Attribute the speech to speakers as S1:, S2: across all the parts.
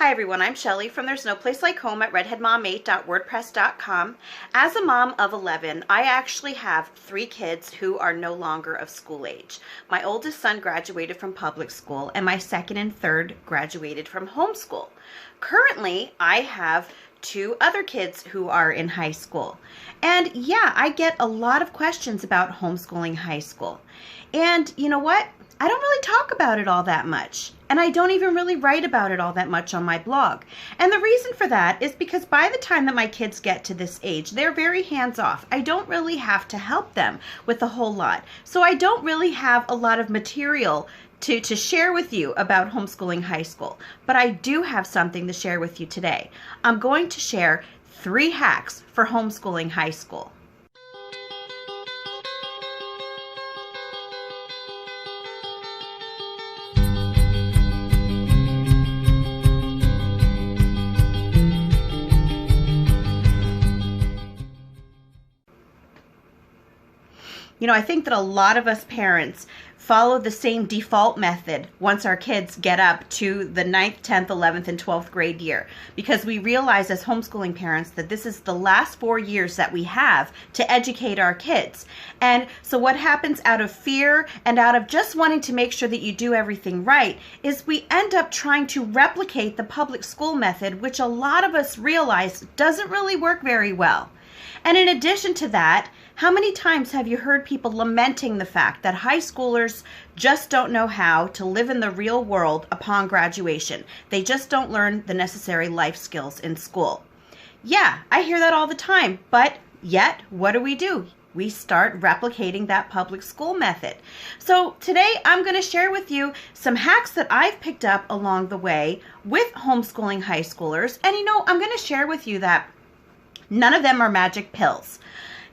S1: Hi everyone, I'm Shelly from There's No Place Like Home at redheadmom8.wordpress.com. As a mom of 11, I actually have 3 kids who are no longer of school age. My oldest son graduated from public school and my second and third graduated from homeschool. Currently, I have 2 other kids who are in high school. And yeah, I get a lot of questions about homeschooling high school. And you know what? I don't really talk about it all that much. And I don't even really write about it all that much on my blog. And the reason for that is because by the time that my kids get to this age, they're very hands-off. I don't really have to help them with a whole lot. So I don't really have a lot of material to share with you about homeschooling high school. But I do have something to share with you today. I'm going to share 3 hacks for homeschooling high school. You know, I think that a lot of us parents follow the same default method once our kids get up to the 9th, 10th, 11th, and 12th grade year, because we realize as homeschooling parents that this is the last 4 years that we have to educate our kids. And so what happens out of fear and out of just wanting to make sure that you do everything right is we end up trying to replicate the public school method, which a lot of us realize doesn't really work very well. And in addition to that, how many times have you heard people lamenting the fact that high schoolers just don't know how to live in the real world upon graduation? They just don't learn the necessary life skills in school. Yeah, I hear that all the time, but yet, what do? We start replicating that public school method. So today I'm going to share with you some hacks that I've picked up along the way with homeschooling high schoolers. And you know, I'm going to share with you that none of them are magic pills.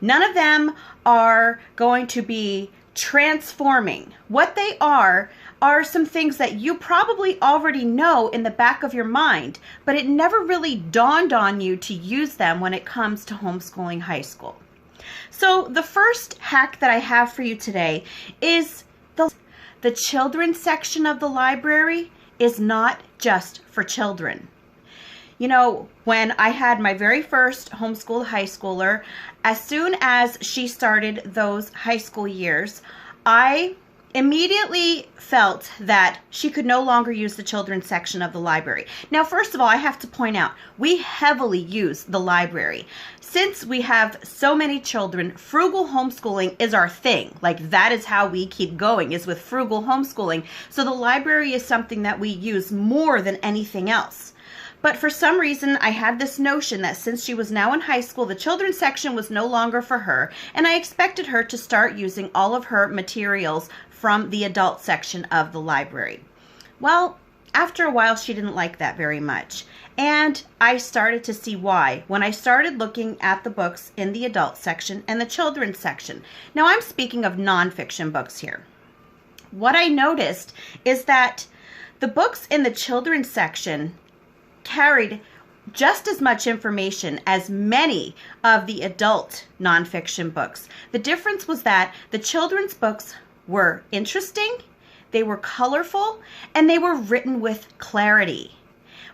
S1: None of them are going to be transforming. What they are some things that you probably already know in the back of your mind, but it never really dawned on you to use them when it comes to homeschooling high school. So the first hack that I have for you today is the children's section of the library is not just for children. You know, when I had my very first homeschooled high schooler, as soon as she started those high school years, I immediately felt that she could no longer use the children's section of the library. Now, first of all, I have to point out, we heavily use the library. Since we have so many children, frugal homeschooling is our thing. Like, that is how we keep going, is with frugal homeschooling. So the library is something that we use more than anything else. But for some reason, I had this notion that since she was now in high school, the children's section was no longer for her, and I expected her to start using all of her materials from the adult section of the library. Well, after a while, she didn't like that very much, and I started to see why when I started looking at the books in the adult section and the children's section. Now, I'm speaking of nonfiction books here. What I noticed is that the books in the children's section carried just as much information as many of the adult nonfiction books. The difference was that the children's books were interesting, they were colorful, and they were written with clarity.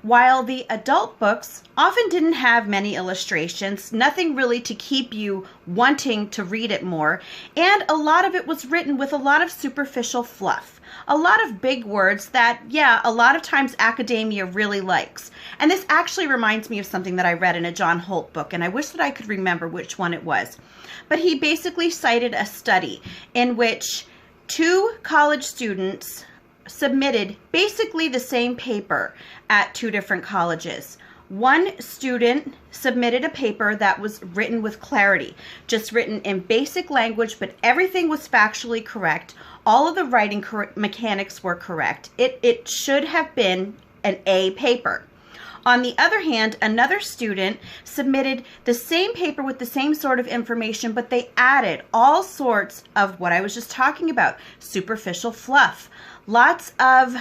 S1: While the adult books often didn't have many illustrations, nothing really to keep you wanting to read it more, and a lot of it was written with a lot of superficial fluff. A lot of big words that, yeah, a lot of times academia really likes. And this actually reminds me of something that I read in a John Holt book, and I wish that I could remember which one it was. But he basically cited a study in which 2 college students submitted basically the same paper at 2 different colleges. One student submitted a paper that was written with clarity, just written in basic language, but everything was factually correct. All of the writing mechanics were correct. It should have been an A paper. On the other hand, another student submitted the same paper with the same sort of information, but they added all sorts of what I was just talking about, superficial fluff, lots of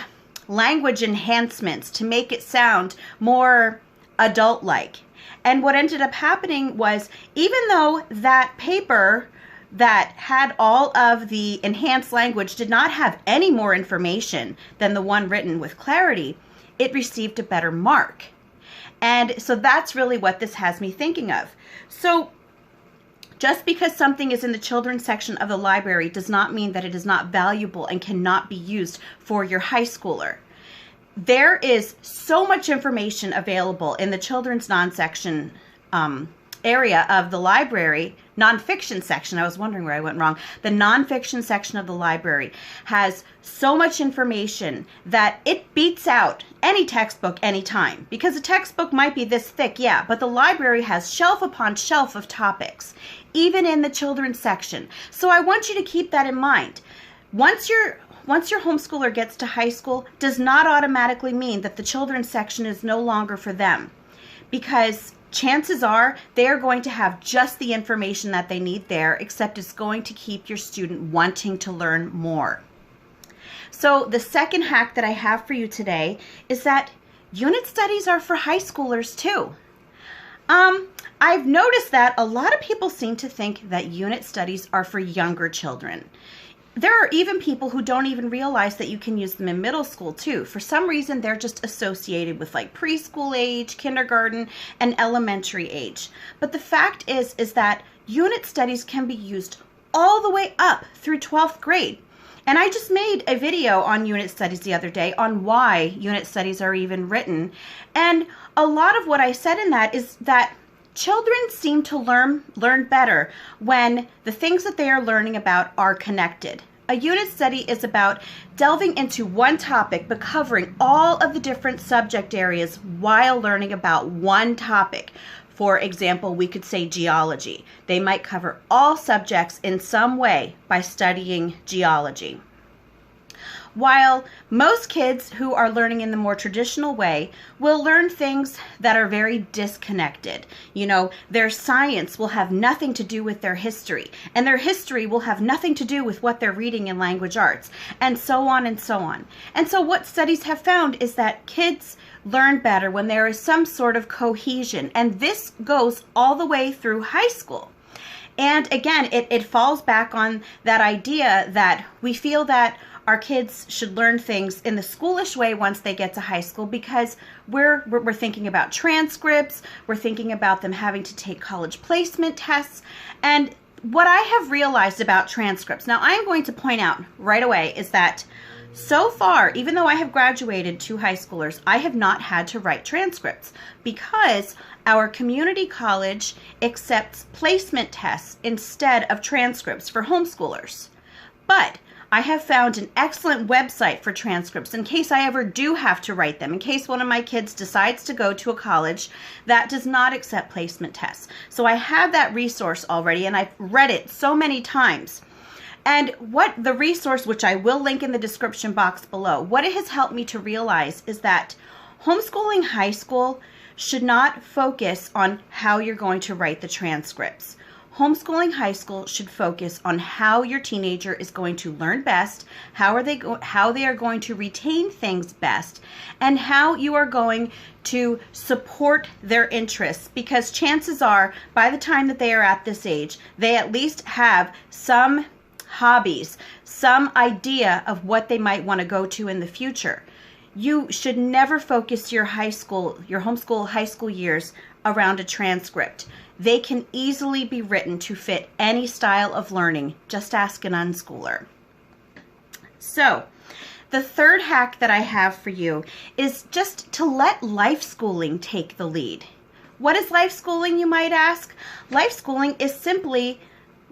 S1: language enhancements to make it sound more adult-like. And what ended up happening was, even though that paper that had all of the enhanced language did not have any more information than the one written with clarity, it received a better mark. And so that's really what this has me thinking of. So just because something is in the children's section of the library does not mean that it is not valuable and cannot be used for your high schooler. There is so much information available in the children's non-section area of the library, nonfiction section. I was wondering where I went wrong. The nonfiction section of the library has so much information that it beats out any textbook anytime, because a textbook might be this thick, yeah, but the library has shelf upon shelf of topics, even in the children's section. So I want you to keep that in mind. Once your homeschooler gets to high school, does not automatically mean that the children's section is no longer for them, because chances are they are going to have just the information that they need there, except it's going to keep your student wanting to learn more. So the second hack that I have for you today is that unit studies are for high schoolers too. I've noticed that a lot of people seem to think that unit studies are for younger children. There are even people who don't even realize that you can use them in middle school too. For some reason, they're just associated with like preschool age, kindergarten, and elementary age. But the fact is that unit studies can be used all the way up through 12th grade. And I just made a video on unit studies the other day on why unit studies are even written. And a lot of what I said in that is that children seem to learn better when the things that they are learning about are connected. A unit study is about delving into one topic but covering all of the different subject areas while learning about one topic. For example, we could say geology. They might cover all subjects in some way by studying geology. While most kids who are learning in the more traditional way will learn things that are very disconnected. You know, their science will have nothing to do with their history, and their history will have nothing to do with what they're reading in language arts, and so on and so on. And so what studies have found is that kids learn better when there is some sort of cohesion, and this goes all the way through high school. And again, it falls back on that idea that we feel that our kids should learn things in the schoolish way once they get to high school, because we're thinking about transcripts, we're thinking about them having to take college placement tests. And what I have realized about transcripts, now I'm going to point out right away, is that so far, even though I have graduated 2 high schoolers, I have not had to write transcripts because our community college accepts placement tests instead of transcripts for homeschoolers. But I have found an excellent website for transcripts in case I ever do have to write them, in case one of my kids decides to go to a college that does not accept placement tests. So I have that resource already, and I've read it so many times. And what the resource, which I will link in the description box below, what it has helped me to realize is that homeschooling high school should not focus on how you're going to write the transcripts. Homeschooling high school should focus on how your teenager is going to learn best, how they are going to retain things best, and how you are going to support their interests, because chances are by the time that they are at this age, they at least have some hobbies, some idea of what they might want to go to in the future. You should never focus your homeschool high school years around a transcript. They can easily be written to fit any style of learning. Just ask an unschooler. So, the third hack that I have for you is just to let life schooling take the lead. What is life schooling, you might ask? Life schooling is simply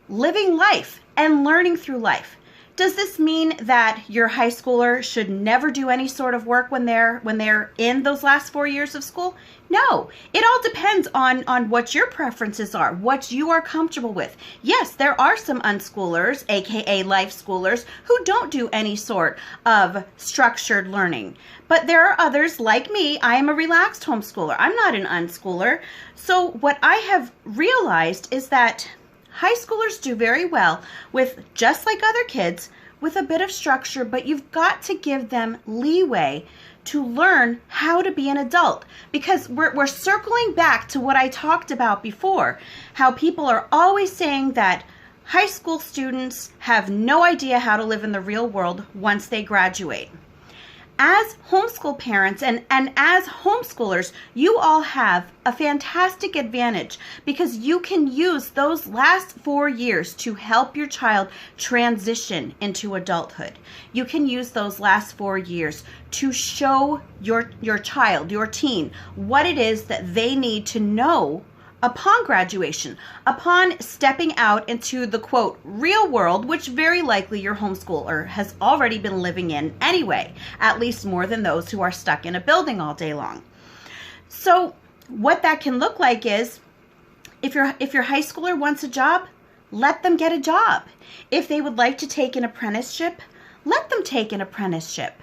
S1: living life and learning through life. Does this mean that your high schooler should never do any sort of work when they're in those last 4 years of school? No, it all depends on what your preferences are, what you are comfortable with. Yes, there are some unschoolers, aka life schoolers, who don't do any sort of structured learning. But there are others like me. I am a relaxed homeschooler. I'm not an unschooler. So what I have realized is that high schoolers do very well with, just like other kids, with a bit of structure, but you've got to give them leeway to learn how to be an adult, because we're circling back to what I talked about before, how people are always saying that high school students have no idea how to live in the real world once they graduate. as homeschool parents and as homeschoolers, you all have a fantastic advantage because you can use those last 4 years to help your child transition into adulthood. You can use those last 4 years to show your child, your teen, what it is that they need to know upon graduation, upon stepping out into the quote real world, which very likely your homeschooler has already been living in anyway, at least more than those who are stuck in a building all day long. So what that can look like is if your high schooler wants a job, let them get a job. If they would like to take an apprenticeship, let them take an apprenticeship.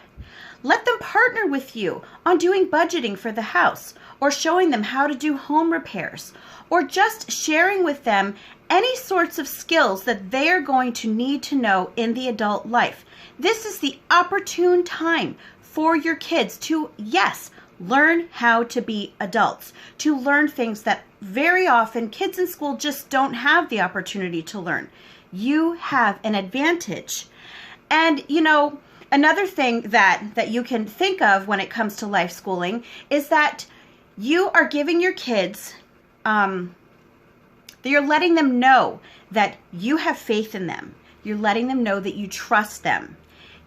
S1: Let them partner with you on doing budgeting for the house, or showing them how to do home repairs, or just sharing with them any sorts of skills that they are going to need to know in the adult life. This is the opportune time for your kids to, yes, learn how to be adults, to learn things that very often kids in school just don't have the opportunity to learn. You have an advantage. And, you know, another thing that you can think of when it comes to life schooling is that you are giving your kids, you're letting them know that you have faith in them. You're letting them know that you trust them.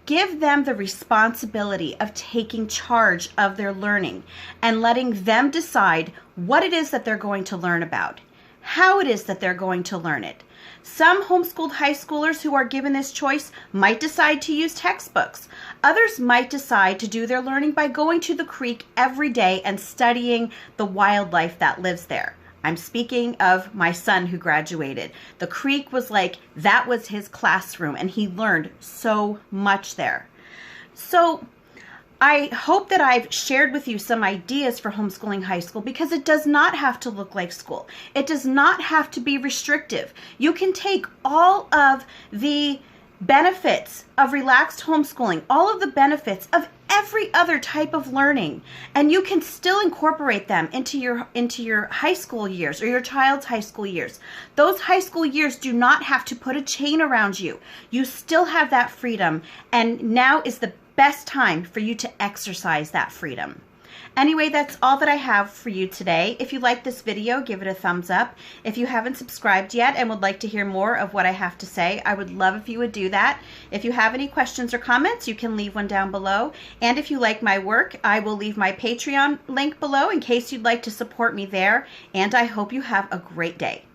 S1: Give them the responsibility of taking charge of their learning and letting them decide what it is that they're going to learn about, how it is that they're going to learn it. Some homeschooled high schoolers who are given this choice might decide to use textbooks. Others might decide to do their learning by going to the creek every day and studying the wildlife that lives there. I'm speaking of my son who graduated. The creek was like, that was his classroom, and he learned so much there. So I hope that I've shared with you some ideas for homeschooling high school, because it does not have to look like school. It does not have to be restrictive. You can take all of the benefits of relaxed homeschooling, all of the benefits of every other type of learning, and you can still incorporate them into your high school years or your child's high school years. Those high school years do not have to put a chain around you. You still have that freedom, and now is the best time for you to exercise that freedom. Anyway, that's all that I have for you today. If you like this video, give it a thumbs up. If you haven't subscribed yet and would like to hear more of what I have to say, I would love if you would do that. If you have any questions or comments, you can leave one down below. And if you like my work, I will leave my Patreon link below in case you'd like to support me there. And I hope you have a great day.